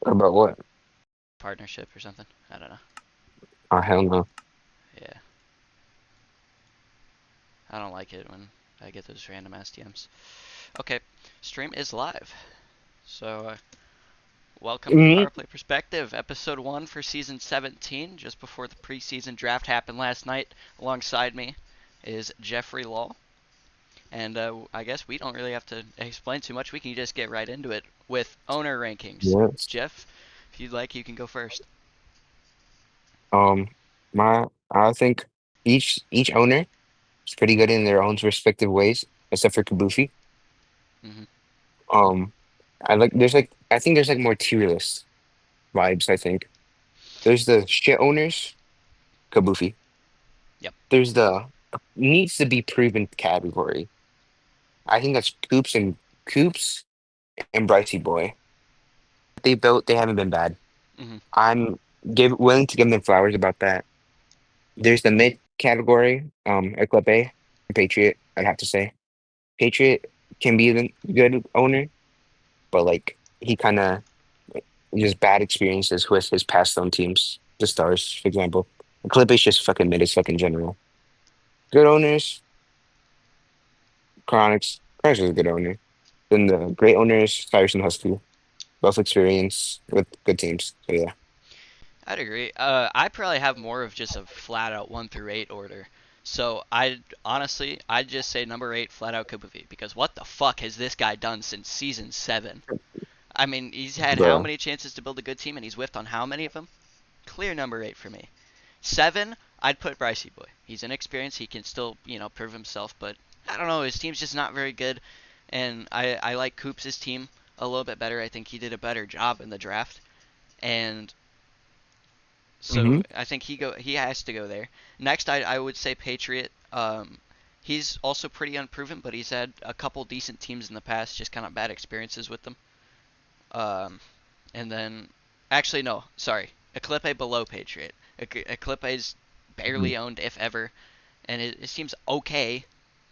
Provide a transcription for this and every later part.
About what? Partnership or something. I don't know. Oh, hell no. Yeah, I don't like it when I get those random ass DMs. Okay, stream is live. So, welcome to Hmm. Power Play Perspective, episode 1 for season 17, just before the preseason draft happened last night. Alongside me is Jeffrey Law. And I guess we don't really have to explain too much. We can just get right into it with owner rankings. Yes. Jeff, if you'd like, you can go first. Um, I think each owner is pretty good in their own respective ways, except for Kabufi. Mm-hmm. Um, I think there's like more tier list vibes, I think. There's the shit owners, Kabufi. Yep. There's the needs to be proven category. I think that's Coops and Bricey Boy. They built, they haven't been bad. Mm-hmm. I'm willing to give them flowers about that. There's the mid category, Eclepe, Patriot, I'd have to say. Patriot can be a good owner, but like he kind of just bad experiences with his past own teams, the Stars, for example. Eclepe's just fucking mid as fucking general. Good owners, Chronics. Chronics is a good owner. Then the great owners, Cyrus and Husky, both experience with good teams. So yeah. I'd agree. I probably have more of just a flat out 1 through 8 order. So I'd just say number 8, flat out Kupovi, because what the fuck has this guy done since season 7? I mean, he's had how Bro. many chances to build a good team, and he's whiffed on how many of them? Clear number 8 for me. 7, I'd put Brycey Boy. He's inexperienced. He can still, prove himself, but I don't know. His team's just not very good, and I like Coops' team a little bit better. I think he did a better job in the draft, and so Hmm. I think he has to go there. Next, I would say Patriot. He's also pretty unproven, but he's had a couple decent teams in the past, just kind of bad experiences with them. Um, and then, actually no, sorry, Eclipse below Patriot. Eclipse is barely owned, if ever, and it seems okay,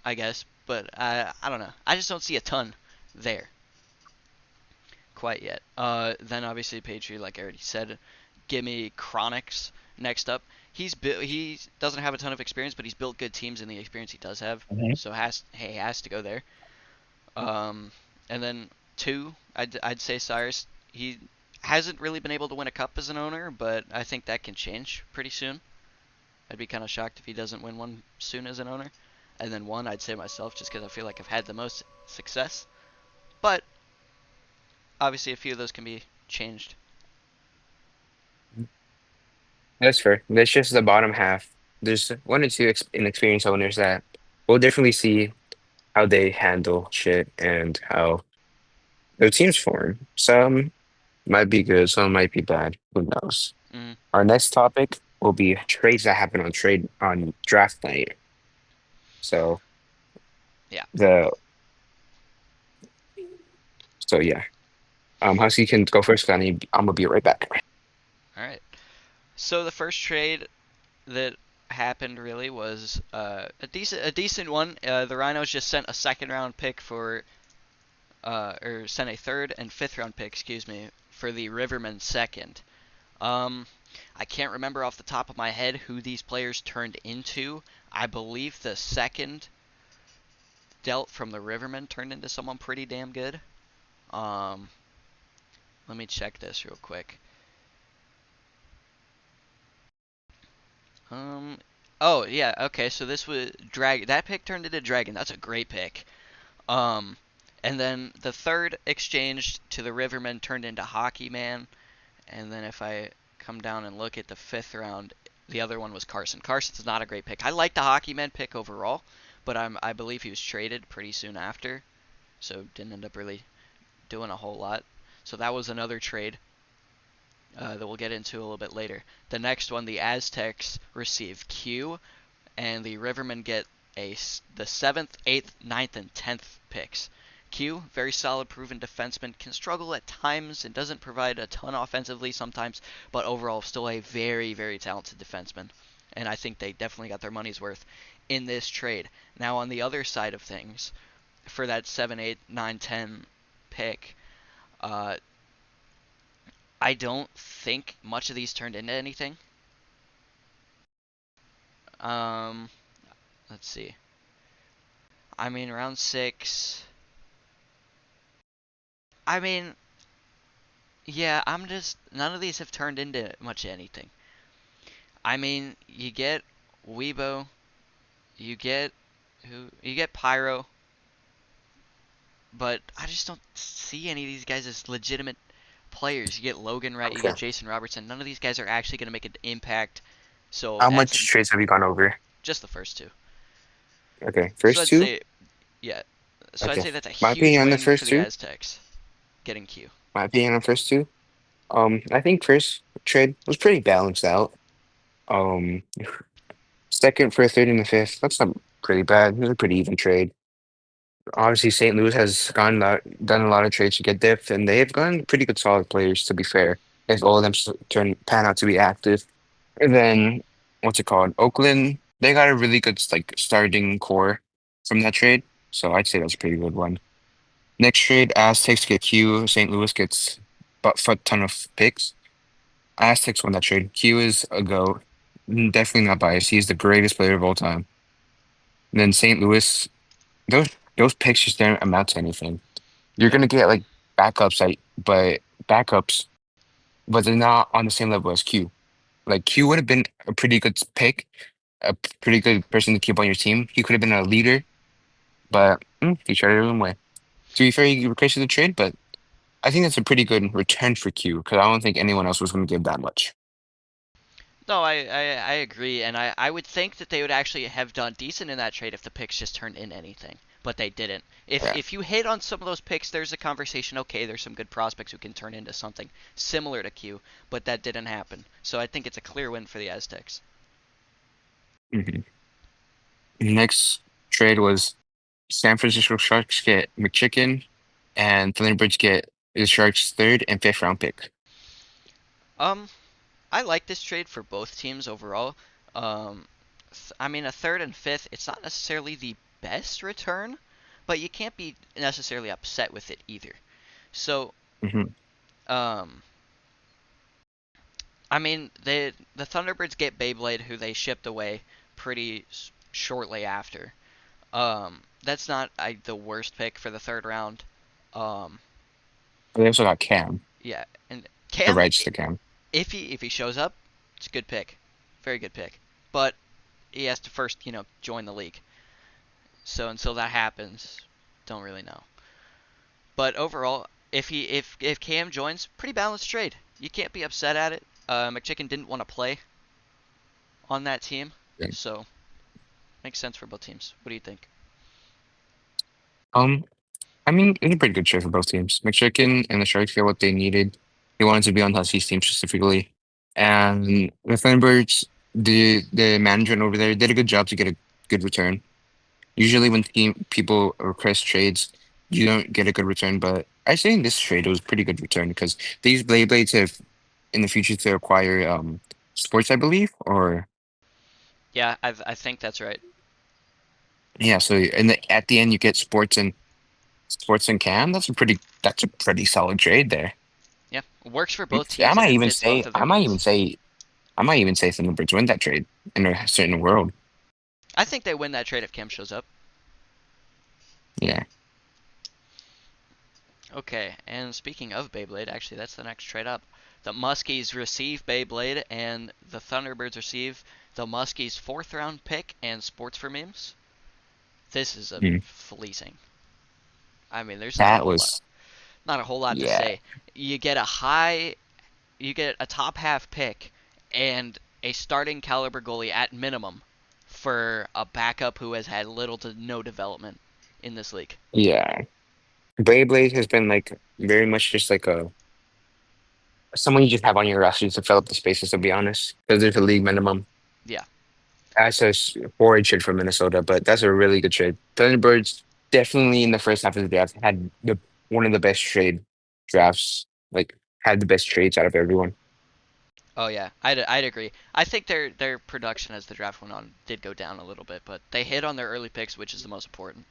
I guess, but I don't know. I just don't see a ton there quite yet. Then obviously Patriot, like I already said, give me Chronix next up. He doesn't have a ton of experience, but he's built good teams in the experience he does have, Hmm. so he has to go there. Um, and then 2, I'd say Cyrus. He hasn't really been able to win a cup as an owner, but I think that can change pretty soon. I'd be kind of shocked if he doesn't win one soon as an owner. And then 1, I'd say myself, just because I feel like I've had the most success. But obviously, a few of those can be changed. That's fair. That's just the bottom half. There's one or two inexperienced owners that we'll definitely see how they handle shit and how their teams form. Some might be good, some might be bad. Who knows? Mm, Our next topic will be trades that happen on draft night. So yeah. the so yeah. Husky can go first. 'Cause I'm gonna be right back. All right. So the first trade that happened really was a decent one. The Rhinos just sent a second round pick for or sent a third and fifth round pick, excuse me, for the Riverman second. Um, I can't remember off the top of my head who these players turned into. I believe the second dealt from the Riverman turned into someone pretty damn good. Um, let me check this real quick. Um, oh yeah, okay. So this was Dragon. That pick turned into Dragon. That's a great pick. Um, and then the third exchanged to the Riverman turned into Hockey Man. And then if I come down and look at the fifth round, the other one was Carson. Carson's not a great pick. I like the Hockey Man pick overall, but I believe he was traded pretty soon after, so didn't end up really doing a whole lot. So that was another trade that we'll get into a little bit later. The next one, the Aztecs receive Q, and the Rivermen get the seventh, eighth, ninth, and 10th picks. Q, very solid, proven defenseman, can struggle at times and doesn't provide a ton offensively sometimes, but overall still a very, very talented defenseman. And I think they definitely got their money's worth in this trade. Now on the other side of things, for that 7, 8, 9, 10 pick, uh, I don't think much of these turned into anything. Um, let's see. I mean, round six. I mean, yeah, I'm just none of these have turned into much anything. I mean, you get Weibo, you get you get Pyro, but I just don't see any of these guys as legitimate players. You get Logan right, you Okay. get Jason Robertson. None of these guys are actually going to make an impact. So How that's much trades have you gone over? just the first two. Okay, So first I'd two. say yeah. So I'd Okay, say that's a my huge opinion on the win for first the two. Aztecs getting Q. My opinion on the first two. I think first trade was pretty balanced out. Um, second for a third and a fifth. That's not pretty bad. It was a pretty even trade. Obviously, St. Louis has done a lot of trades to get depth, and they have gotten pretty good solid players. To be fair, if all of them pan out to be active, and then what's it called? Oakland, they got a really good like starting core from that trade, so I'd say that's a pretty good one. Next trade, Aztecs get Q. St. Louis gets but fuck ton of picks. Aztecs won that trade. Q is a GOAT. Definitely not biased. He's the greatest player of all time. And then St. Louis, those those picks just didn't amount to anything. You're Yep. gonna get like backups, like but backups, but they're not on the same level as Q. Like Q would have been a pretty good pick, pretty good person to keep on your team. He could have been a leader, but he tried it his own way. To be fair, he requested the trade, but I think that's a pretty good return for Q because I don't think anyone else was going to give that much. No, I agree, and I would think that they would actually have done decent in that trade if the picks just turned in anything, but they didn't. Yeah. If you hit on some of those picks, there's a conversation. Okay, there's some good prospects who can turn into something similar to Q, but that didn't happen. So I think it's a clear win for the Aztecs. Mhm. Next trade was San Francisco Sharks get McChicken, and Thunderbirds get the Sharks' third and fifth round pick. Um, I like this trade for both teams overall. I mean, a third and fifth, it's not necessarily the best return, but you can't be necessarily upset with it either. So, Hmm. um, I mean, the Thunderbirds get Beyblade, who they shipped away pretty shortly after. That's not the worst pick for the third round. Um, They also got Cam, yeah, and the Cam, rights to Cam. if he shows up, it's a good pick, very good pick. But he has to first, join the league. So until that happens, don't really know. But overall, if Cam joins, pretty balanced trade. You can't be upset at it. McChicken didn't want to play on that team, Yeah. so makes sense for both teams. What do you think? Um, I mean, it's a pretty good trade for both teams. McChicken and the Sharks got what they needed. He wanted to be on Huskies team specifically, and the Thunderbirds, the management over there did a good job to get a good return. Usually, when people request trades, you don't get a good return. But I say in this trade, it was a pretty good return because they use Blade to in the future to acquire sports, I believe, or Yeah, I think that's right. yeah. So at the end, you get sports and Cam. That's a pretty solid trade there. Yeah, works for both I teams and might it even fits say both of their needs. I might even say Thunderbirds win that trade in a certain world. I think they win that trade if Cam shows up. Yeah. Okay, and speaking of Beyblade, actually that's the next trade up. The Muskies receive Beyblade and the Thunderbirds receive the Muskies fourth round pick and sports for memes. This is a Mm. fleecing. I mean, there's That was not a whole lot to yeah. say. You get a high, you get a top half pick and a starting caliber goalie at minimum for a backup who has had little to no development in this league. Yeah. Beyblade has been like very much just like a someone you just have on your roster to fill up the spaces, to be honest, because there's a league minimum. Yeah. That's a horrid trade from Minnesota, but that's a really good trade. Thunderbirds definitely in the first half of the draft had the one of the best trade drafts, like had the best trades out of everyone. Oh yeah, I'd agree. I think their production as the draft went on did go down a little bit, but they hit on their early picks, which is the most important.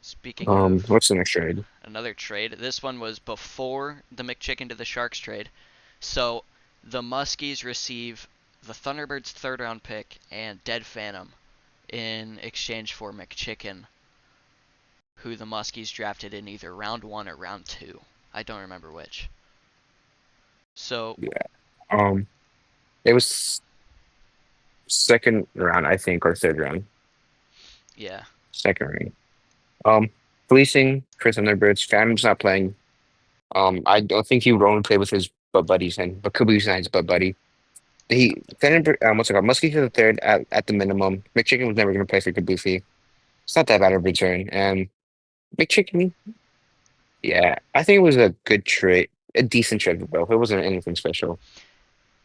Speaking of What's the next trade? another trade, this one was before the McChicken to the Sharks trade. So the Muskies receive the Thunderbirds' third round pick and Dead Phantom in exchange for McChicken, who the Muskies drafted in either round one or round two. I don't remember which. So Yeah. Um, it was second round, I think, or third round. yeah, Second round. Um, Policing for Thunderbirds. Phantom's not playing. I don't think he would only play with his buddies, but Kubu's not his buddy. Thunderbird, what's it called? Muskie to the third at the minimum. McChicken was never going to play for Kabufi. It's not that bad of a return. And McChicken, yeah, I think it was a good trade, a decent trade for both. It wasn't anything special.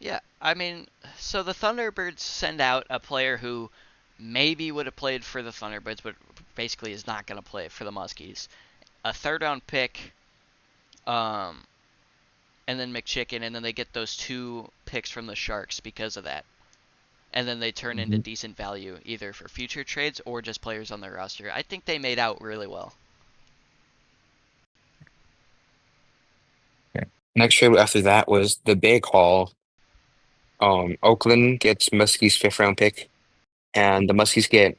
yeah. I mean, so the Thunderbirds send out a player who maybe would have played for the Thunderbirds, but basically is not going to play for the Muskies. A third round pick, um, and then McChicken, and then they get those two picks from the Sharks because of that. And then they turn into Mhm. decent value either for future trades or just players on their roster. I think they made out really well. Yeah. Next trade after that was the big haul. Oakland gets Muskie's fifth round pick, and the Muskies get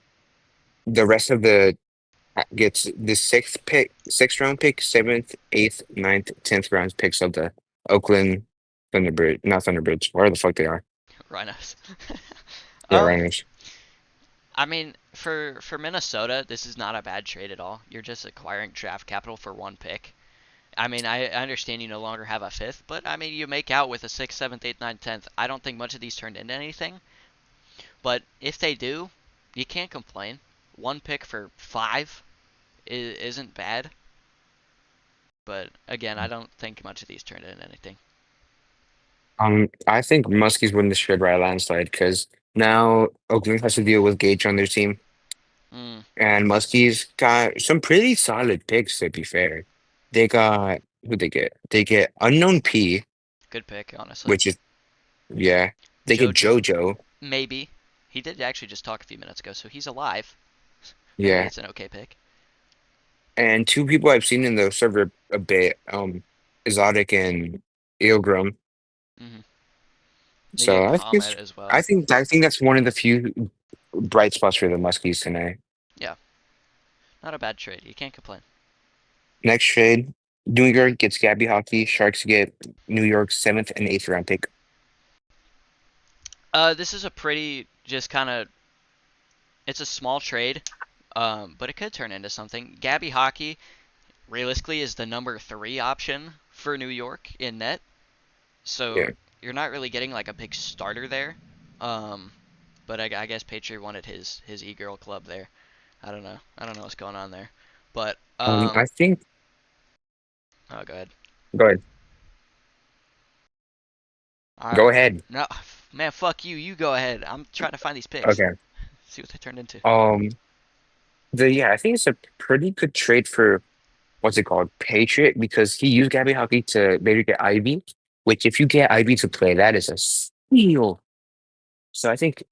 the rest of the gets the sixth round pick, seventh, eighth, ninth, 10th round picks of the Oakland Thunderbird, not Thunderbirds, where the fuck they are. Rhinos. Yeah, um, Rhinos. I mean, for Minnesota, this is not a bad trade at all. You're just acquiring draft capital for one pick. I mean, I understand you no longer have a fifth, but I mean, you make out with a sixth, seventh, eighth, ninth, 10th. I don't think much of these turned into anything, but if they do, you can't complain. One pick for five isn't bad, but again, I don't think much of these turned into anything. I think Muskies win this trade by a landslide because now Oakland has to deal with Gage on their team, Mm, and Muskies got some pretty solid picks, to be fair. They got who they get? They get Unknown P, good pick, honestly. which is yeah. They get JoJo, JoJo, maybe. He did actually just talk a few minutes ago, so he's alive. Maybe yeah, it's an okay pick. and two people I've seen in the server a bit, Exotic and Ilgrim. Hmm. They get So Comet as well. I think that's one of the few bright spots for the Muskies tonight. Yeah, not a bad trade. You can't complain. Next trade, New York gets Gabby Hockey. Sharks get New York's seventh and eighth round pick. This is a pretty just kind of it's a small trade, but it could turn into something. Gabby Hockey realistically is the number three option for New York in net, so Yeah. you're not really getting like a big starter there. Um, but I guess Patriot wanted his e-girl club there. I don't know. I don't know what's going on there, but I think oh, go ahead. go ahead. I Go ahead. no man, fuck you. You go ahead. I'm trying to find these picks. Okay. See what they turned into. Um I think it's a pretty good trade for what's it called? Patriot because he used Gabby Hockey to maybe get Ivy, which if you get Ivy to play, that is a steal. So I think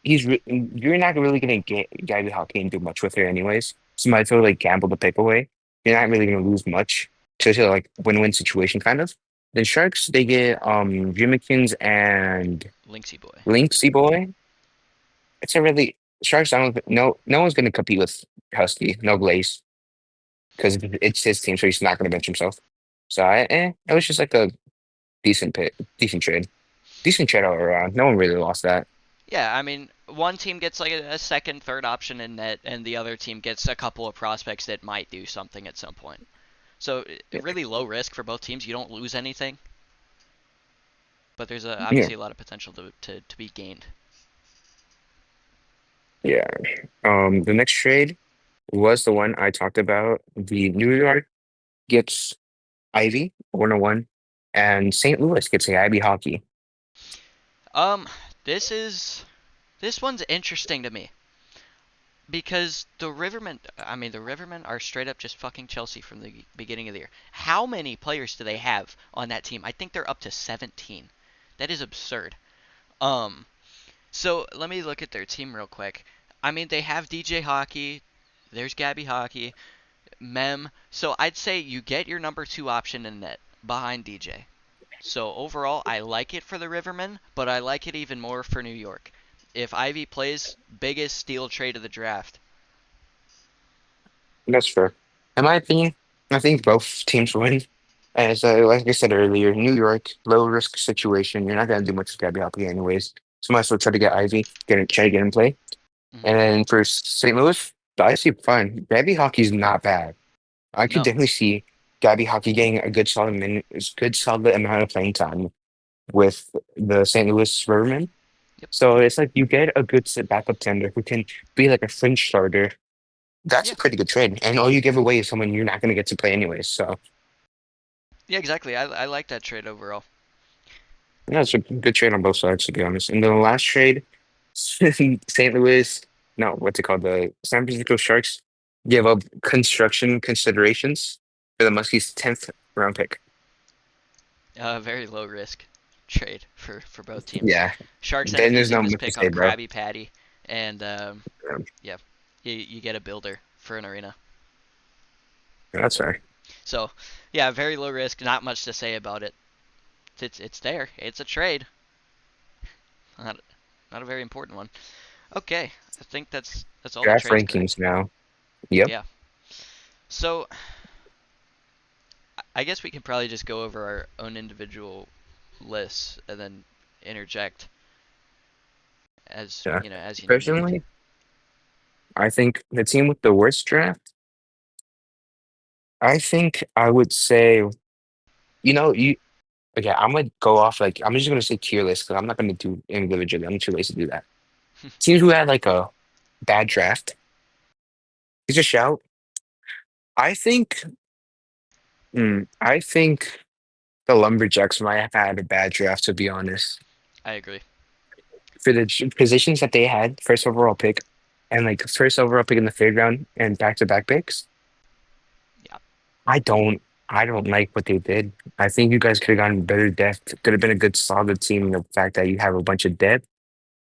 you're not really gonna get Gabby Hockey and do much with her anyways. So might as well like gamble the pick away. You're not really gonna lose much. So it's a like win-win situation kind of. Then Sharks they get Jimmikins and Linksy boy. Linksy Boy. It's a really Sharks. I don't no one's gonna compete with Husky. No Glaze because it's his team, so he's not gonna bench himself. So it was just like a decent trade, decent trade all around. No one really lost that. Yeah, I mean, one team gets like a second, third option in net, and the other team gets a couple of prospects that might do something at some point. So really low risk for both teams. You don't lose anything, but there's Yeah, obviously a lot of potential to be gained. yeah. The next trade was the one I talked about. The New York gets Ivy 101, and St. Louis gets a Ivy Hockey. Um, this is this one's interesting to me because the Rivermen are straight up just fucking Chelsea from the beginning of the year. How many players do they have on that team? I think they're up to 17. That is absurd. Um, So let me look at their team real quick. I mean, they have DJ Hockey. There's Gabby Hockey. Mem. So I'd say you get your number two option in net behind DJ. So overall, I like it for the Rivermen, but I like it even more for New York. If Ivy plays, biggest steal trade of the draft. That's fair. In my opinion, I think both teams win. As like I said earlier, New York, low risk situation. You're not gonna do much with Gabby Hockey anyways. So might as well try to get Ivy, try to get him play. Hmm. And then for St. Louis, I see fine. Gabby Hockey's not bad. I could No. definitely see Gabby Hockey getting a good solid minute, good solid amount of playing time with the St. Louis Rivermen. Yep. So it's like you get a good sit backup tender who can be like a fringe starter. That's Yeah. a pretty good trade. And all you give away is someone you're not going to get to play anyways. So Yeah, exactly. I like that trade overall. yeah, it's a good trade on both sides, to be honest. And then the last trade, St. Louis, no, what's it called? The San Francisco Sharks give up construction considerations for the Muskies' 10th round pick. Very low risk trade for both teams. Yeah, Sharks end then up there's using not this much to pick say, on bro. Krabby Patty, and Yeah, yeah, you get a builder for an arena. that's fair. So yeah, very low risk. Not much to say about it. It's there. It's a trade. Not not a very important one. Okay, I think that's all the Draft trades, rankings correct? now. Yep. Yeah. So I guess we can probably just go over our own individual lists and then interject as Yeah. as you need. Personally, I think the team with the worst draft, I think I would say, you okay, I'm gonna go off like I'm just gonna say tier list because I'm not gonna do individually. I'm too lazy to do that. Teams who had like a bad draft, it's a shout. I think I think the Lumberjacks might have had a bad draft, to be honest. I agree. For the positions that they had, first overall pick, and like first overall pick in the third round and back-to-back picks, Yeah. I don't I don't like what they did. I think you guys could have gotten better depth. Could have been a good solid team in the fact that you have a bunch of depth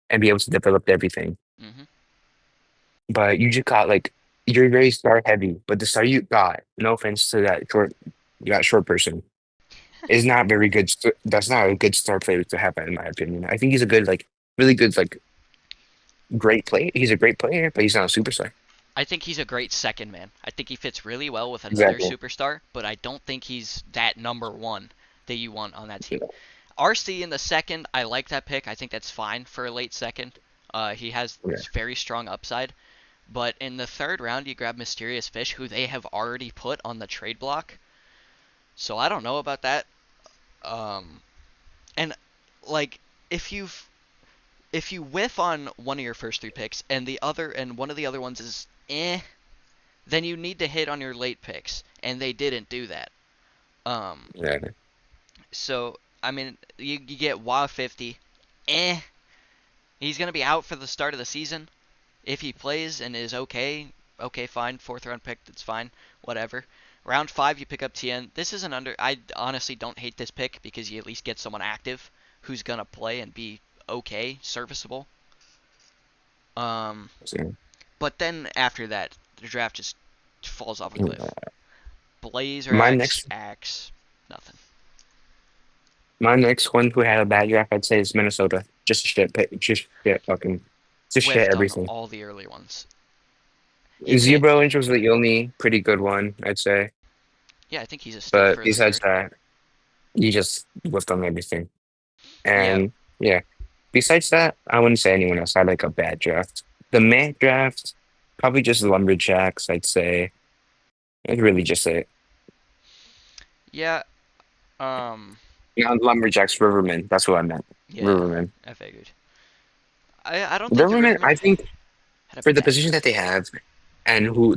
and be able to develop everything. Mhm. But you just got like you're very star heavy, but the star you got, no offense to that short person, is not very good. That's not a good star player to have, in my opinion. I think he's a good, like, really good, like, great player. He's a great player, but he's not a superstar. I think he's a great second man. I think he fits really well with another Exactly. superstar, but I don't think he's that number one that you want on that team. RC in the second, I like that pick. I think that's fine for a late second. He has Yeah. very strong upside. But in the third round, you grab Mysterious Fish, who they have already put on the trade block. So I don't know about that. Um, and like if you whiff on one of your first three picks and one of the other ones is then you need to hit on your late picks, and they didn't do that. Um, Yeah. so I mean, you get WoW 50, eh. He's gonna be out for the start of the season. If he plays and is okay, okay, fine. Fourth round pick, that's fine. Whatever. Round five, you pick up TN. This is an under. I honestly don't hate this pick because you at least get someone active who's gonna play and be okay, serviceable. Um, So, but then after that, the draft just falls off a uh, cliff. Blazer my X, next Axe, nothing. my next one who had a bad draft, I'd say, is Minnesota. Just shit fucking just shit Whiffed on everything. all the early ones. You'd hit. Zero Inch was the only pretty good one, I'd say. Yeah, I think he's a steal But for the besides third. that, you just whiffed on everything. Yeah, And yeah, besides that, I wouldn't say anyone else had like a bad draft. The May draft, probably just the Lumberjacks, I'd say. It's really just it. yeah. Um, Not Lumberjacks, Rivermen. That's what I meant. yeah. Rivermen. I figured. I don't think the Rivermen, Rivermen I think had a for the bad position that draft. they have and who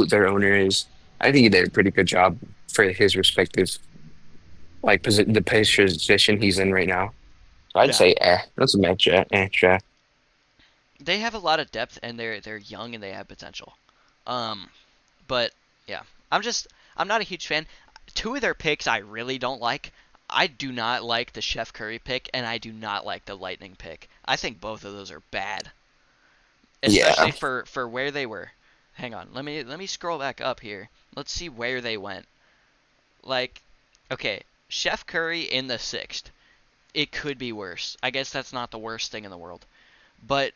their owner is, I think he did a pretty good job for his respective the position he's in right now. So I'd Yeah. say that's a match draft. They have a lot of depth and they're young and they have potential. Um, but yeah, I'm not a huge fan. Two of their picks I really don't like. I do not like the Chef Curry pick and I do not like the Lightning pick. I think both of those are bad, especially Yeah. for where they were. hang on. Let me scroll back up here. Let's see where they went. Like, okay, Chef Curry in the sixth. It could be worse. I guess that's not the worst thing in the world. But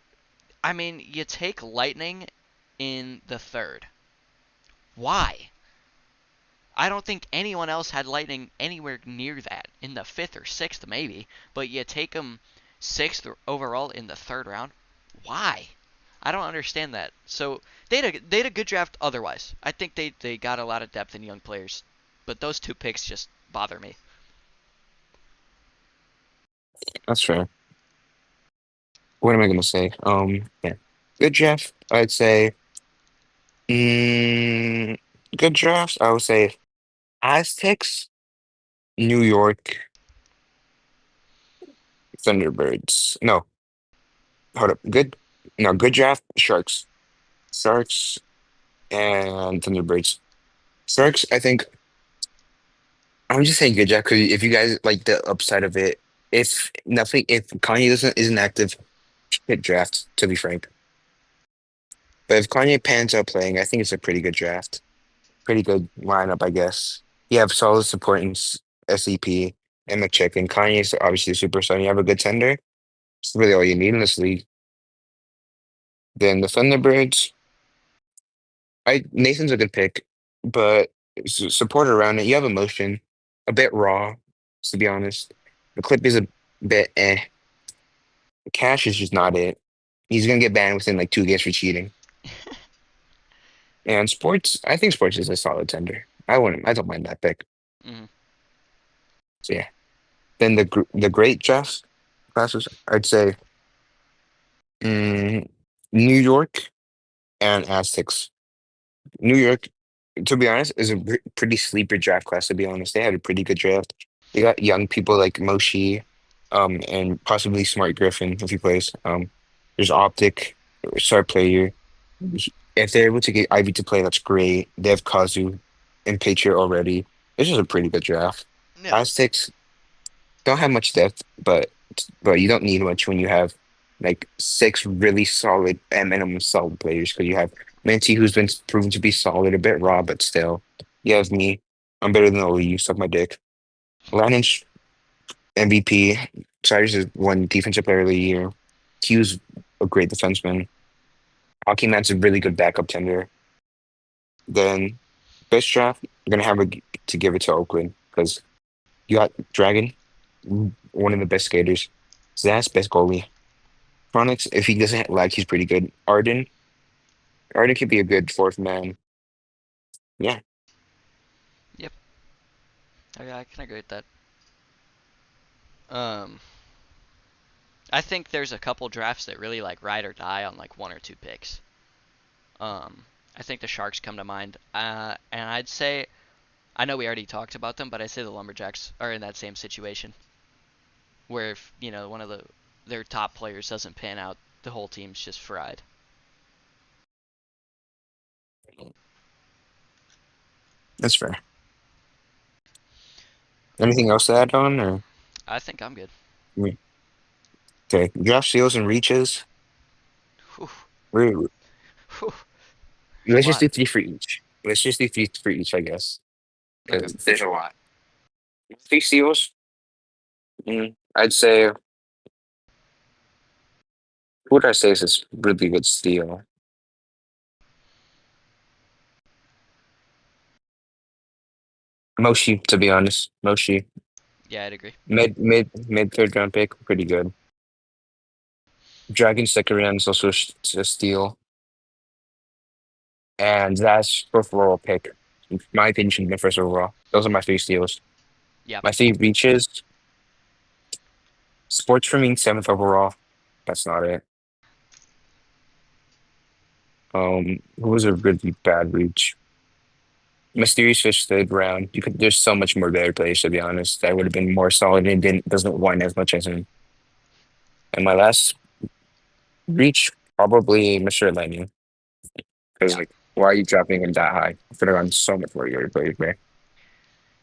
I mean, you take Lightning in the third. Why? I don't think anyone else had Lightning anywhere near that in the fifth or sixth, maybe. But you take them sixth overall in the third round. Why? I don't understand that. So they had a good draft otherwise. I think they got a lot of depth in young players, but those two picks just bother me. That's fair. What am I gonna say? Yeah. Good draft. I'd say. Mm, good drafts. I would say Aztecs, New York, Thunderbirds. No, hold up. Good. No, good draft. Sharks. Sharks and Thunderbirds. Sharks. I think I'm just saying good draft because if you guys like the upside of it, if Kanye isn't active, good draft. To be frank, but if Kanye pans out playing, I think it's a pretty good draft. Pretty good lineup, I guess. You have solid support in SEP and McChicken. Kanye's obviously a superstar. And you have a good tender. It's really all you need in this league. Then the Thunderbirds, I Nathan's a good pick, but support around it. You have emotion, a bit raw, to be honest. The clip is a bit eh. Cash is just not it. He's gonna get banned within like 2 games for cheating. And sports, I think sports is a solid tender. I don't mind that pick. Hmm. So yeah. Then the great drafts classes, I'd say mm, New York and Aztecs. New York, to be honest, is a pretty sleeper draft class. To be honest, they had a pretty good draft. They got young people like Moshe, and possibly Smart Griffin if he plays. There's Optic, star player. If they're able to get Ivy to play, that's great. They have Kazu and Patriot already. This is a pretty good draft. Yeah. Aztecs don't have much depth, but you don't need much when you have like six really solid and minimum solid players. Because you have Minty, who's been proven to be solid, a bit raw, but still. You have me. I'm better than all of you. Suck my dick. Lannin's MVP. Cyrus is one defensive player of the year. Q's a great defenseman. Hockey Man's a really good backup tender. Then best draft, I'm gonna have to give it to Oakland because you got Dragon, one of the best skaters. Zach's best goalie. Chronix, if he doesn't lag, he's pretty good. Arden could be a good fourth man. Yeah, Yep. I can agree with that. Um, I think there's a couple drafts that really like ride or die on like one or two picks. I think the Sharks come to mind. And I'd say I know we already talked about them, but I say the Lumberjacks are in that same situation where if one of their top players doesn't pan out, the whole team's just fried. that's fair. Anything else to add on, or I think I'm good. we- okay? Draft steals and reaches. Whew, We whew, there's a let's just lot. do three for each. Let's just do three for each, I guess, Okay. because there's a lot. Three steals. I'd say. Who would I say is this really good steal? Moshi, to be honest. Moshi, Yeah, I'd agree. mid third round pick, pretty good. Dragon second round is also a steal, and that's first overall pick. In my opinion, should be first overall. Those are my three steals. Yep. My three reaches. Sports for me, seventh overall. That's not it. Who was a really bad reach? Mysterious Fish third round. You could. There's so much more better players to be honest. That would have been more solid and didn't doesn't whine as much as him. And my last reach, probably Mr. Lenny. Because Yeah. like, why are you dropping him that high? I could have gone so much more your players there.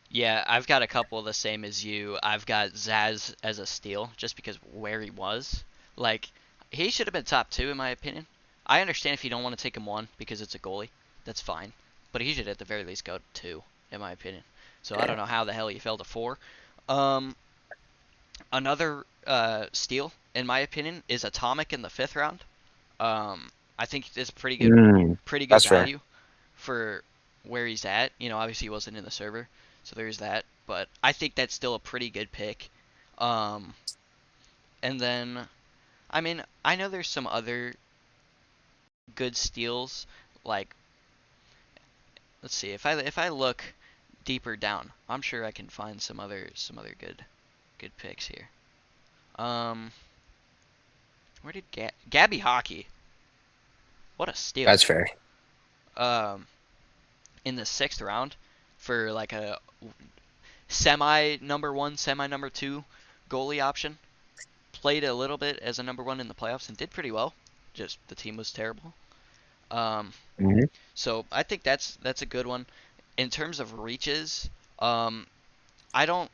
Yeah, I've got a couple the same as you. I've got Zaz as a steal just because where he was. Like, he should have been top two in my opinion. I understand if you don't want to take him one because it's a goalie. That's fine. But he should at the very least go two, in my opinion. So I Yeah. don't know how the hell he fell to four. Um, Another steal, in my opinion, is Atomic in the fifth round. I think it's Mm, pretty good that's fair. value for where he's at. You know, obviously he wasn't in the server, so there's that. But I think that's still a pretty good pick. Um, and then, I mean, I know there's some other good steals. Like, let's see, if I look deeper down, I'm sure I can find some other good picks here. Um, where did Gabby Hockey? What a steal. That's fair. Um, in the sixth round for like a semi number one, semi number two goalie option. Played a little bit as a number one in the playoffs and did pretty well. Just the team was terrible. Um, Hmm. so I think that's a good one. In terms of reaches, um, I don't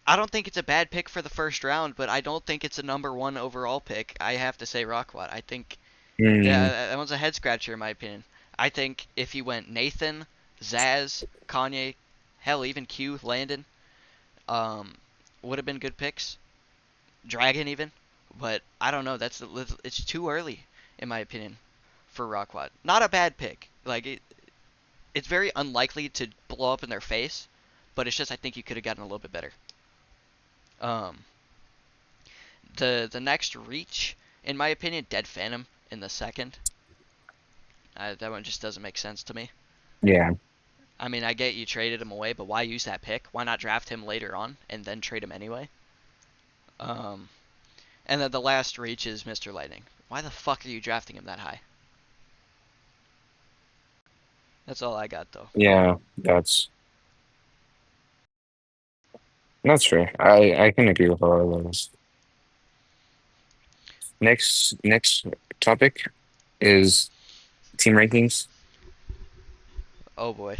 I don't think it's a bad pick for the first round, but I don't think it's a number one overall pick. I have to say Rockwat. I think Mm, that one's a head scratcher in my opinion. I think if you went Nathan, Zaz, Kanye, hell even Q, Landon, um, would have been good picks. Dragon even, but I don't know. It's too early in my opinion for Rockwat. Not a bad pick. It's very unlikely to blow up in their face, but it's just I think you could have gotten a little bit better. Um, the next reach, in my opinion, Dead Phantom in the second. That one just doesn't make sense to me. yeah. I mean, I get you traded him away, but why use that pick? Why not draft him later on and then trade him anyway? Um, and then the last reach is Mr. Lightning. Why the fuck are you drafting him that high? That's all I got though. Yeah. That's fair. I can agree with all of those. Next topic is team rankings. Oh boy,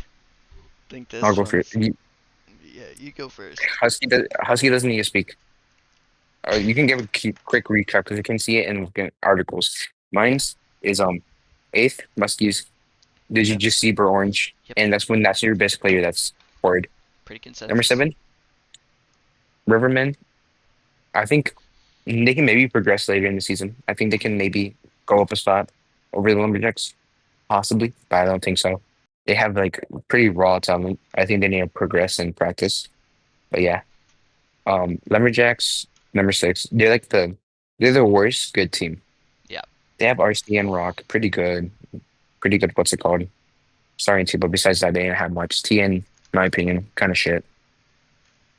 think I'll this go for it. one's yeah. You go first. Husky doesn't need to speak. You can give a quick recap because you can see it in the articles. Mine's is eighth Muskies. Did you Yep. just see Bur Orange? Yep. And that's your best player that's forward. Pretty Number consensus. seven, Rivermen. I think they can maybe progress later in the season. I think they can maybe go up a spot over the Lumberjacks, possibly, but I don't think so. They have like pretty raw talent. I think they need to progress and practice. But yeah, Lumberjacks, number six. They're the worst good team. Yep. They have RC and Rock, pretty good. What's it called? Starting to, but besides that, they didn't have much. TN, in my opinion, kind of shit.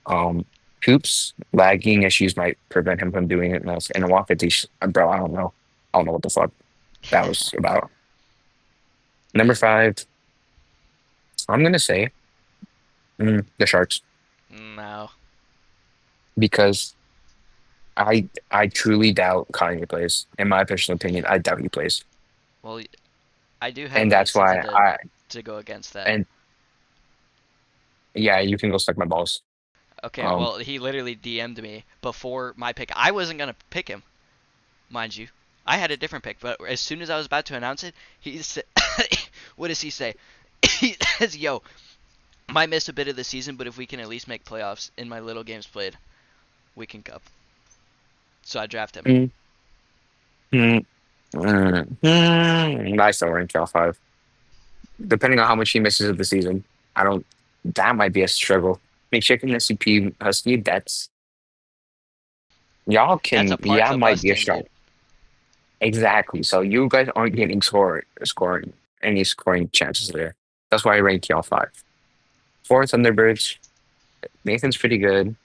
Um, Hoops lagging issues might prevent him from doing it. And a 150, bro, I don't know. I don't know what the fuck that was about. Number Yeah. five, I'm gonna say the Sharks No. because I truly doubt Kanye plays. In my personal opinion, I doubt he plays, Well, I do have and a that's something why to go against that. and yeah, you can go suck my balls. Okay. Um, Well, he literally DM'd me before my pick. I wasn't gonna pick him, mind you. I had a different pick, but as soon as I was about to announce it, he said, "What does he say?" He says, "Yo, might miss a bit of the season, but if we can at least make playoffs in my little games played, we can cup." So I draft him. mm, mm, I still rank y'all five. Depending on how much he misses of the season, I don't. That might be a struggle. I mean, chicken SCP Husky. That's y'all That's a can. Yeah, partial might bus be a team, struggle. dude. Exactly. So you guys aren't getting scoring any scoring chances there. That's why I rank y'all five. Fourth Thunderbirds. Nathan's pretty good.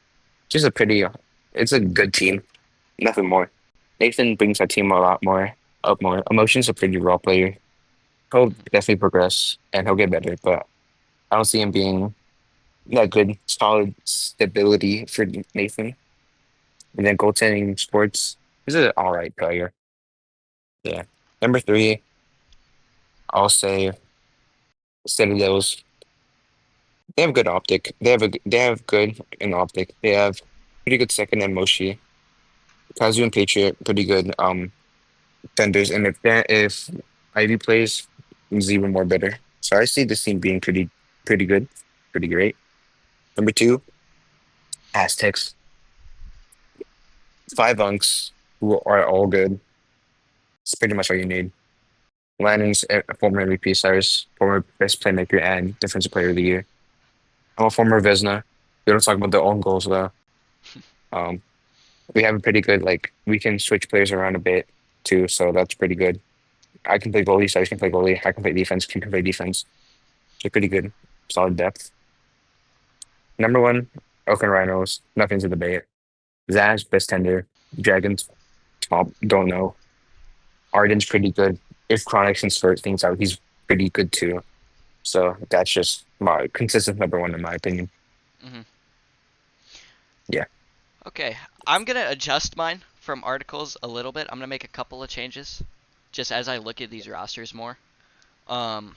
Just a pretty. It's a good team. Nothing more. Nathan brings our team a lot more up more. Emotion's a pretty raw player. He'll Mhm. definitely progress and he'll get better, but I don't see him being that good, solid stability for Nathan. And then goaltending sports, he's an all right player. Yeah. Number three, I'll say Citadels. They have good optic. They have good in optic. They have pretty good second and Moshi. Kazu and Patriot, pretty good. Thunders, and if Ivy plays, it's even more better. So I see this team being pretty good, pretty great. Number two, Aztecs, five unks who are all good. It's pretty much all you need. Lanning's a former MVP, Cyrus, former best playmaker and defensive player of the year. I'm a former Vesna. We don't talk about their own goals though. Um, we have a pretty good we can switch players around a bit too, so that's pretty good. I can play goalie, Cyrus can play goalie. I can play defense. Q can play defense. They're pretty good, solid depth. Number one, Oakland Rhinos. Nothing to debate. Zaz, best tender. Dragons, top. Don't know. Arden's pretty good. If Chronic can sort things out, he's pretty good too. So that's just my consistent number one in my opinion. Hmm. Yeah, Okay, I'm gonna adjust mine from articles a little bit. I'm gonna make a couple of changes, just as I look at these rosters more. Um,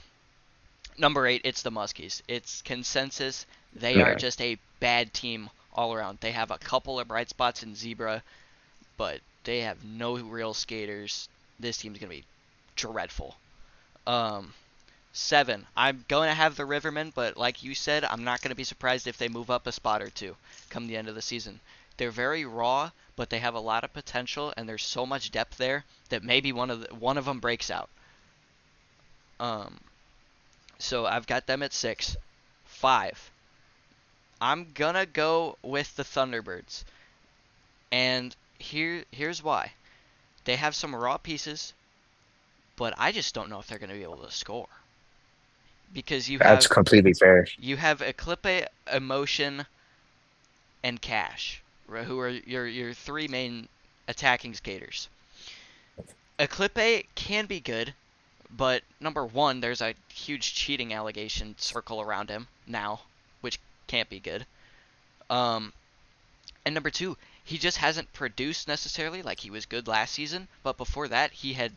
Number 8, it's the Muskies. It's consensus. They are yeah, just a bad team all around. They have a couple of bright spots in Zebra, but they have no real skaters. This team's gonna be dreadful. Um, 7, I'm going to have the Rivermen, but like you said, I'm not going to be surprised if they move up a spot or two come the end of the season. They're very raw, but they have a lot of potential, and there's so much depth there that maybe one of them breaks out. Um, so I've got them at 6. 5, I'm gonna go with the Thunderbirds, and here's why. They have some raw pieces, but I just don't know if they're going to be able to score because that's completely fair. you have Eclipse, Emotion, and Cash, right, who are your three main attacking skaters. Eclipse can be good, but number one, there's a huge cheating allegation circle around him now, which can't be good. Um, and number two, he just hasn't produced necessarily like he was good last season, but before that, he had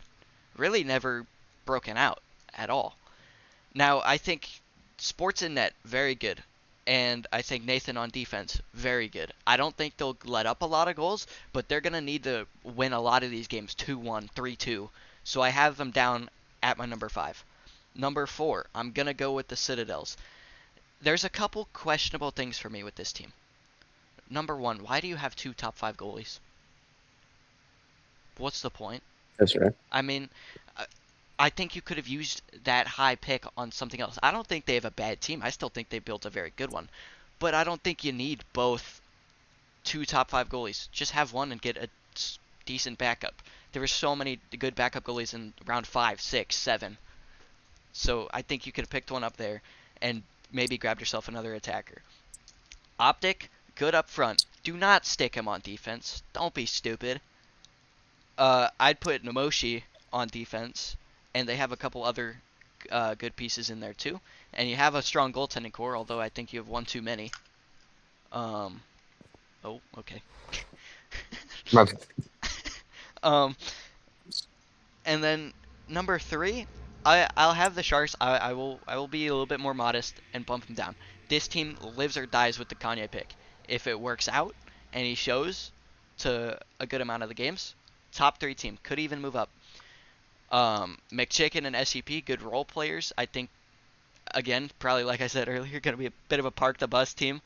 really never broken out at all. Now, I think Sports in net, very good. And I think Nathan on defense, very good. I don't think they'll let up a lot of goals, but they're going to need to win a lot of these games 2-1, 3-2. So I have them down at my number 5. Number 4, I'm going to go with the Citadels. There's a couple questionable things for me with this team. Number 1, why do you have two top 5 goalies? What's the point? That's right. I mean, I think you could have used that high pick on something else. I don't think they have a bad team. I still think they built a very good one. But I don't think you need both two top 5 goalies. Just have one and get a decent backup. There were so many good backup goalies in round 5, 6, 7. So I think you could have picked one up there and maybe grabbed yourself another attacker. Optic, good up front. Do not stick him on defense. Don't be stupid. I'd put Nomoshi on defense, and they have a couple other good pieces in there too. And you have a strong goaltending core, although I think you have one too many. Um, oh, okay. My- um, and then number 3, I'll have the Sharks. I will be a little bit more modest and bump them down. This team lives or dies with the Kanye pick. If it works out and he shows to a good amount of the games, top 3 team could even move up. McChicken and SCP, good role players. I think, again, probably like I said earlier, going to be a bit of a park the bus team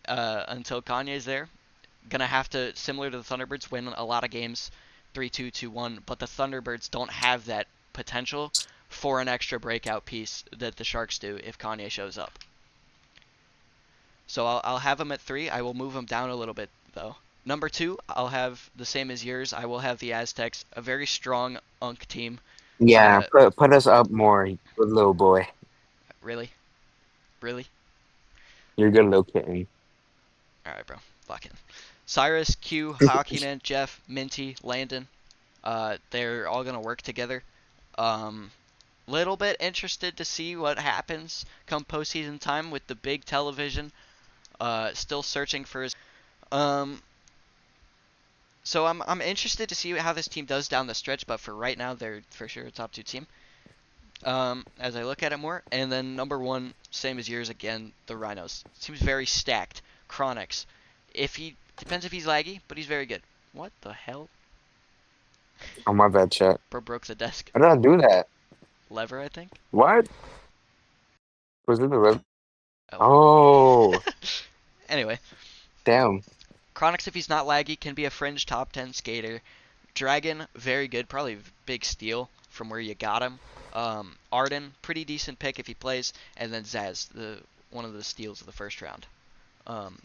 until Kanye's there. Going to have to, similar to the Thunderbirds, win a lot of games 3-2, 2-1, but the Thunderbirds don't have that potential for an extra breakout piece that the Sharks do if Kanye shows up. So I'll have them at 3. I will move them down a little bit, though. Number 2, I'll have the same as yours. I will have the Aztecs, a very strong Unk team. yeah, Uh, put us up more, you good little boy. really? Really? You're a good little kitten. Alright, bro. Lock in. Cyrus, Q, Hockeyman, Jeff, Minty, Landon. They're all gonna work together. Um, little bit interested to see what happens come postseason time with the big television. Still searching for his. Um, so I'm interested to see how this team does down the stretch, but for right now, they're for sure a top 2 team. As I look at it more, and then number 1, same as yours again, the Rhinos. Seems very stacked. Chronics. If he depends if he's laggy, but he's very good. What the hell? Oh my bad, chat. Bro broke the desk How did I do that? lever, I think. What was it? The rev? Oh well. Oh, Anyway, damn. Chronix, if he's not laggy, can be a fringe top 10 skater. Dragon, very good, probably big steal from where you got him. Arden, pretty decent pick if he plays, and then Zaz, the one of the steals of the first round.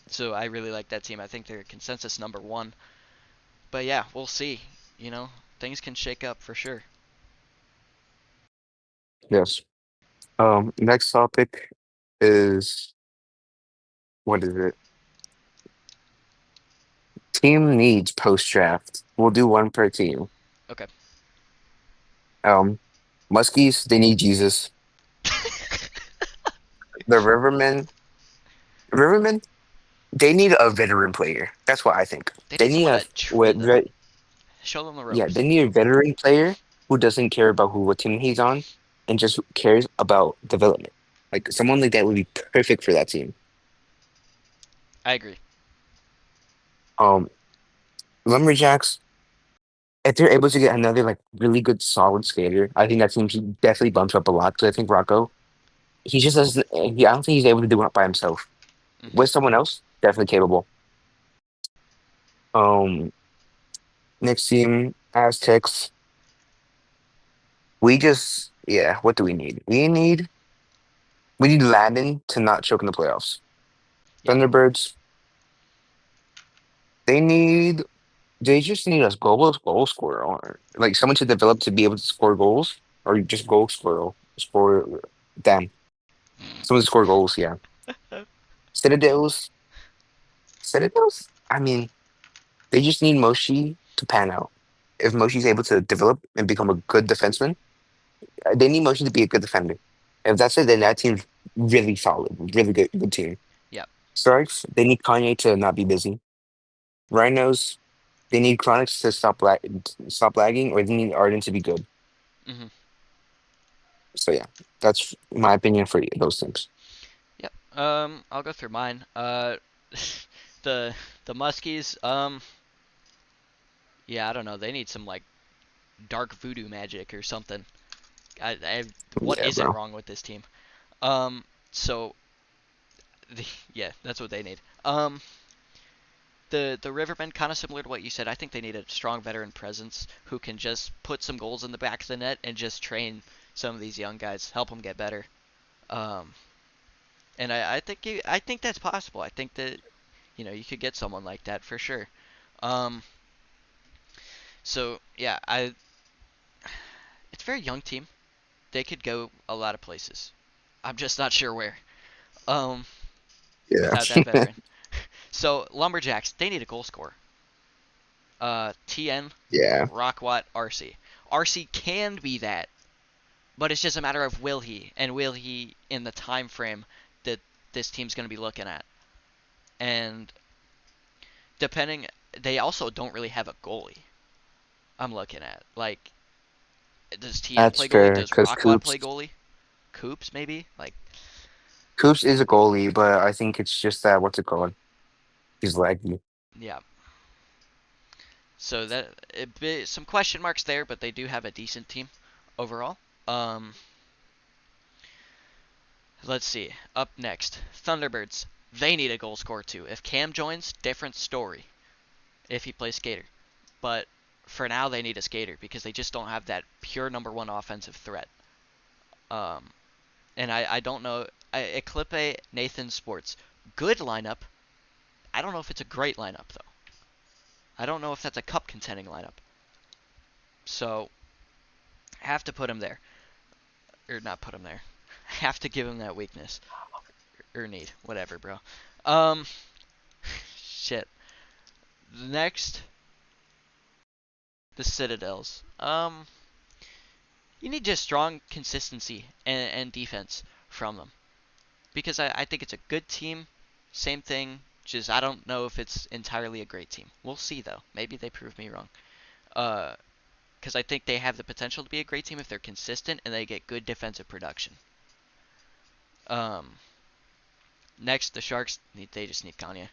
So I really like that team. I think they're consensus number one. But yeah, we'll see. You know, things can shake up for sure. Yes. Next topic is what is it? Team needs post draft. We'll do one per team. Okay. Um, Muskies, they need Jesus. The Rivermen, they need a veteran player. That's what I think. They They need need someone a to train what? them, show them the Yeah, ropes. they need a veteran player who doesn't care about who what team he's on and just cares about development. Like someone like that would be perfect for that team. I agree. Um, Lumberjacks, if they're able to get another like really good solid skater, I think that team definitely bumps up a lot. Because I think Rocco, he just doesn't. I don't think he's able to do it by himself. Hmm. With someone else, definitely capable. Um, Next team, Aztecs. Yeah. What do we need? We need Landon to not choke in the playoffs. Yep. Thunderbirds, they need. They just need a goal scorer, or like someone to develop to be able to score goals, or just goal scorer, score. Damn, someone to score goals. Yeah, Citadels, Citadels. I mean, they just need Moshi to pan out. If Moshi's able to develop and become a good defenseman, they need Moshi to be a good defender. If that's it, then that team's really solid, really good team. Yep. Starks, they need Kanye to not be busy. Rhinos, they need Chronics to stop lagging, or they need Arden to be good. Hmm. So yeah, that's my opinion for those things. Yep. I'll go through mine. The the Muskies. Yeah, I don't know. They need some like dark voodoo magic or something. I what Yeah, isn't bro. wrong with this team? Um, so the, yeah, that's what they need. The Rivermen, kind of similar to what you said. I think they need a strong veteran presence who can just put some goals in the back of the net and just train some of these young guys, help them get better. Um, and I think that's possible. I think that you could get someone like that for sure. Um, so yeah, I it's a very young team. They could go a lot of places. I'm just not sure where. Um, Yeah, without that veteran. So Lumberjacks, they need a goal scorer. TN, yeah, Rockwat, RC. RC can be that, but it's just a matter of will he in the time frame that this team's going to be looking at. And depending, they also don't really have a goalie. I'm looking at like, does TN that's play goalie? fair. Does Because Rockwat play goalie? Coops maybe like Coops is a goalie, but I think it's just that what's it called? He's laggy. yeah. So some question marks there, but they do have a decent team overall. Um, let's see. Up next, Thunderbirds. They need a goal scorer too. If Cam joins, different story. If he plays skater, but for now they need a skater because they just don't have that pure number one offensive threat. Um, and I don't know. Eclipe Nathan Sports, good lineup. I don't know if it's a great lineup though. I don't know if that's a cup contending lineup. So have to put him there, or not put him there. Have to give him that weakness or need, whatever, bro. Um, shit. Next, the Citadels. You need just strong consistency and defense from them because I think it's a good team. Same thing. Just I don't know if it's entirely a great team. We'll see though. Maybe they prove me wrong. Because I think they have the potential to be a great team if they're consistent and they get good defensive production. Um, Next, the Sharks they just need Kanye.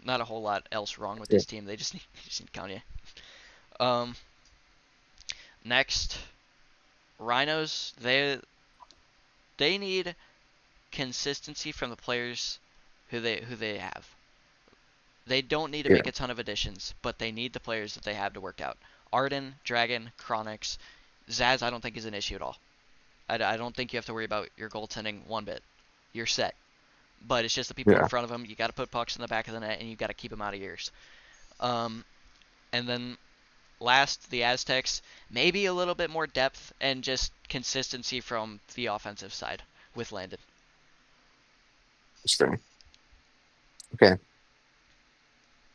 Not a whole lot else wrong with Yeah. this team. They just need Kanye. Um, Next, Rhinos. They need consistency from the players who they have. They don't need to Yeah, make a ton of additions, but they need the players that they have to work out. Arden, Dragon, Chronix, Zaz. I don't think is an issue at all. I don't think you have to worry about your goaltending one bit. You're set. But it's just the people in yeah, front of them. You got to put pucks in the back of the net, and you got to keep them out of yours. Um, and then last, the Aztecs, maybe a little bit more depth and just consistency from the offensive side with Landon. it's fair. Okay,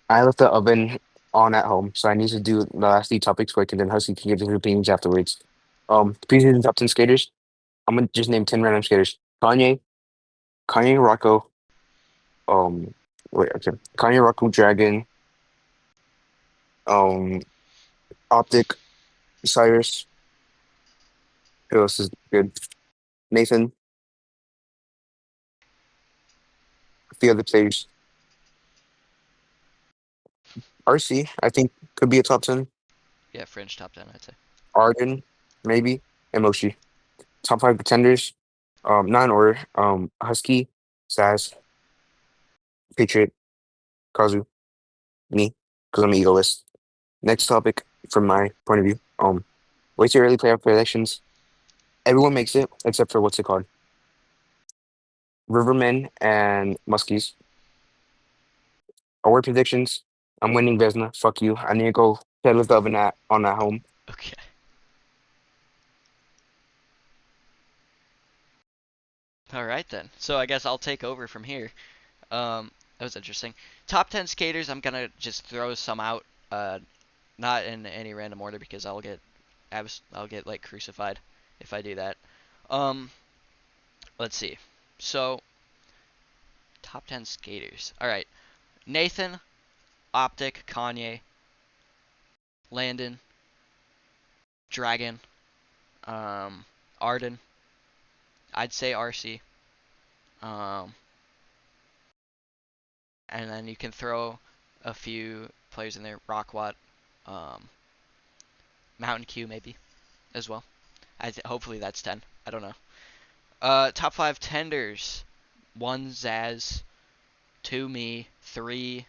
I left the oven on at home, so I need to do the last three topics quick, and then Husky can give his opinions afterwards. Preseason top 10 skaters. I'm gonna just name 10 random skaters. Kanye Rocco, um, wait, okay, Kanye Rocco Dragon, um, Optic, Cyrus. Who else is good? Nathan, a few other players. RC, I think could be a top 10. Yeah, Fringe top 10, I'd say. Arden, maybe, and Moshi. Top five contenders. Not in order. Husky, Saz, Patriot, Kazu, me, because I'm an egoist. Next topic from my point of view. Way too early playoff predictions. Everyone makes it except for what's it called? Rivermen and Muskies. Award predictions. I'm winning Vesna. Fuck you. I need to go play with the oven at on at home. Okay. All right then. So I guess I'll take over from here. That was interesting. Top 10 skaters. I'm gonna just throw some out. Not in any random order because I'll get like crucified if I do that. Um, let's see. So top 10 skaters. All right. Nathan, Optic, Kanye, Landon, Dragon, um, Arden. I'd say RC. Um, and then you can throw a few players in there. Rockwat, um, Mountain Q maybe as well. Hopefully that's 10. I don't know. Top 5 tenders. 1 Zaz, 2 me, 3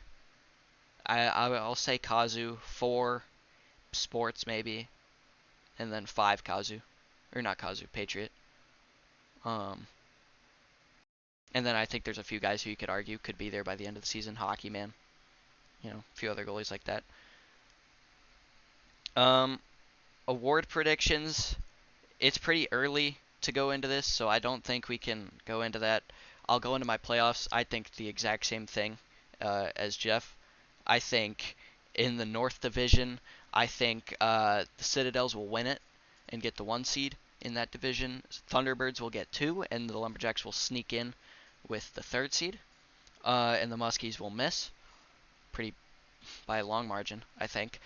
I'll say Kazu, 4 Sports maybe, and then 5 Kazu. Or not Kazu, Patriot. Um, and then I think there's a few guys who you could argue could be there by the end of the season. Hockey Man, a few other goalies like that. Um, Award predictions. It's pretty early to go into this, so I don't think we can go into that. I'll go into my playoffs. I think the exact same thing as Jeff. I think in the North Division, I think the Citadels will win it and get the 1 seed in that division. Thunderbirds will get 2, and the Lumberjacks will sneak in with the 3rd seed. And the Muskies will miss pretty by a long margin, I think.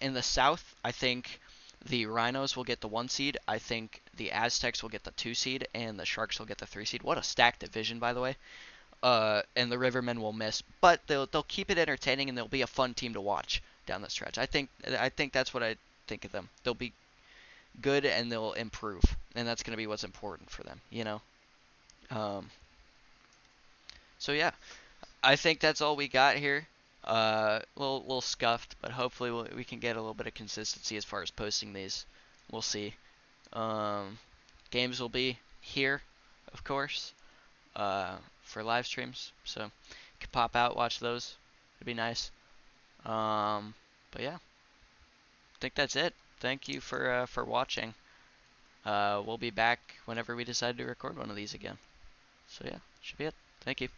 In the South, I think the Rhinos will get the 1 seed. I think the Aztecs will get the 2 seed, and the Sharks will get the 3 seed. What a stacked division, by the way. And the Rivermen will miss, but they'll keep it entertaining, and they'll be a fun team to watch down the stretch. I think that's what I think of them. They'll be good and they'll improve, and that's going to be what's important for them. Um, so yeah, I think that's all we got here. Little scuffed, but hopefully we can get a little bit of consistency as far as posting these. We'll see. Um, Games will be here, of course, for live streams. So you can pop out, watch those. It'd be nice. But yeah, I think that's it. Thank you for watching. We'll be back whenever we decide to record one of these again. So yeah, should be it. Thank you.